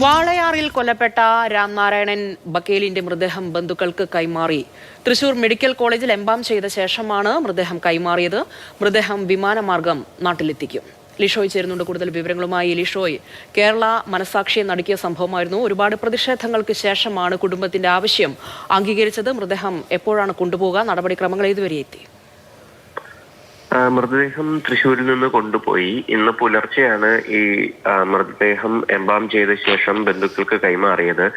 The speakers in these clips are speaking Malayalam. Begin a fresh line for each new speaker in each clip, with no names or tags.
വാളയാറിൽ കൊല്ലപ്പെട്ട രാംനാരായണൻ ബക്കേലിന്റെ മൃതദേഹം ബന്ധുക്കൾക്ക് കൈമാറി. തൃശൂർ മെഡിക്കൽ കോളേജിൽ എംബാം ചെയ്ത ശേഷമാണ് മൃതദേഹം കൈമാറിയത്. മൃതദേഹം വിമാനമാർഗം നാട്ടിലെത്തിക്കും. ലിഷോയ് ചേരുന്നുണ്ട് കൂടുതൽ വിവരങ്ങളുമായി. ലിഷോയ്, കേരള മനസാക്ഷിയെ നടുക്കിയ സംഭവമായിരുന്നു. ഒരുപാട് പ്രതിഷേധങ്ങൾക്ക് ശേഷമാണ് കുടുംബത്തിന്റെ ആവശ്യം അംഗീകരിച്ചത്. മൃതദേഹം എപ്പോഴാണ് കൊണ്ടുപോകുക? നടപടിക്രമങ്ങൾ ഇതുവരെ എത്തി?
മൃതദേഹം തൃശ്ശൂരിൽ നിന്ന് കൊണ്ടുപോയി. ഇന്ന് പുലർച്ചെയാണ് ഈ മൃതദേഹം എംബാം ചെയ്ത ശേഷം ബന്ധുക്കൾക്ക് കൈമാറിയത്.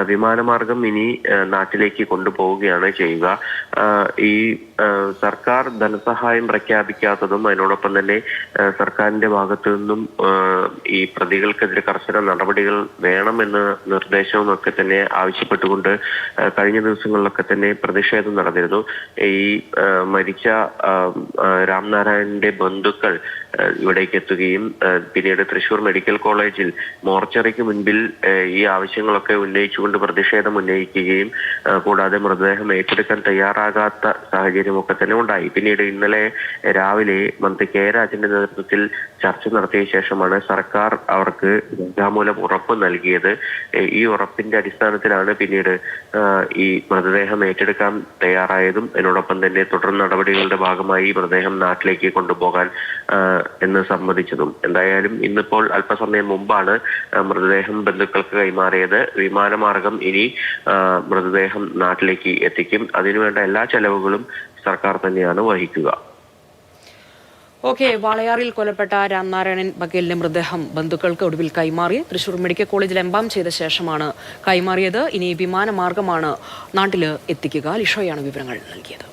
വിമാനമാർഗം ഇനി നാട്ടിലേക്ക് കൊണ്ടുപോവുകയാണ് ചെയ്യുക. ഈ സർക്കാർ ധനസഹായം പ്രഖ്യാപിക്കാത്തതും അതിനോടൊപ്പം തന്നെ സർക്കാരിന്റെ ഭാഗത്തു നിന്നും ഈ പ്രതികൾക്കെതിരെ കർശന നടപടികൾ വേണമെന്ന നിർദ്ദേശവും ഒക്കെ തന്നെ ആവശ്യപ്പെട്ടുകൊണ്ട് കഴിഞ്ഞ ദിവസങ്ങളിലൊക്കെ തന്നെ പ്രതിഷേധം നടന്നിരുന്നു. ഈ മരിച്ച രാംനാരായണന്റെ ബന്ധുക്കൾ ഇവിടേക്ക് എത്തുകയും പിന്നീട് തൃശൂർ മെഡിക്കൽ കോളേജിൽ മോർച്ചറിക്ക് മുൻപിൽ ഈ ആവശ്യങ്ങളൊക്കെ ഉന്നയിച്ചുകൊണ്ട് പ്രതിഷേധം ഉന്നയിക്കുകയും കൂടാതെ മൃതദേഹം ഏറ്റെടുക്കാൻ തയ്യാറാകാത്ത സാഹചര്യമൊക്കെ തന്നെ ഉണ്ടായി. പിന്നീട് ഇന്നലെ രാവിലെ മന്ത്രി കെ രാജന്റെ നേതൃത്വത്തിൽ ചർച്ച നടത്തിയ ശേഷമാണ് സർക്കാർ അവർക്ക് രേഖാമൂലം ഉറപ്പ് നൽകിയത്. ഈ ഉറപ്പിന്റെ അടിസ്ഥാനത്തിലാണ് പിന്നീട് ഈ മൃതദേഹം ഏറ്റെടുക്കാൻ തയ്യാറായതും അതിനോടൊപ്പം തന്നെ തുടർ നടപടികളുടെ ഭാഗമായി മൃതദേഹം നാട്ടിലേക്ക് കൊണ്ടുപോകാൻ എന്ന് സമ്മതിച്ചതും. എന്തായാലും ഇന്നിപ്പോൾ അല്പസമയം മുമ്പാണ് മൃതദേഹം ബന്ധുക്കൾക്ക് കൈമാറിയത്. വിമാനമാർഗം ഇനി മൃതദേഹം നാട്ടിലേക്ക് എത്തിക്കും. അതിനുവേണ്ട എല്ലാ ചെലവുകളും സർക്കാർ തന്നെയാണ് വഹിക്കുക.
വാളയാറിൽ കൊല്ലപ്പെട്ട രാംനാരായണൻ ബക്കേലിന്റെ മൃതദേഹം ബന്ധുക്കൾക്ക് ഒടുവിൽ കൈമാറി. തൃശൂർ മെഡിക്കൽ കോളേജിൽ എംബാം ചെയ്ത ശേഷമാണ് കൈമാറിയത്. ഇനി വിമാനമാർഗമാണ് നാട്ടിൽ എത്തിക്കുക. ലിഷോയാണ് വിവരങ്ങൾ നൽകിയത്.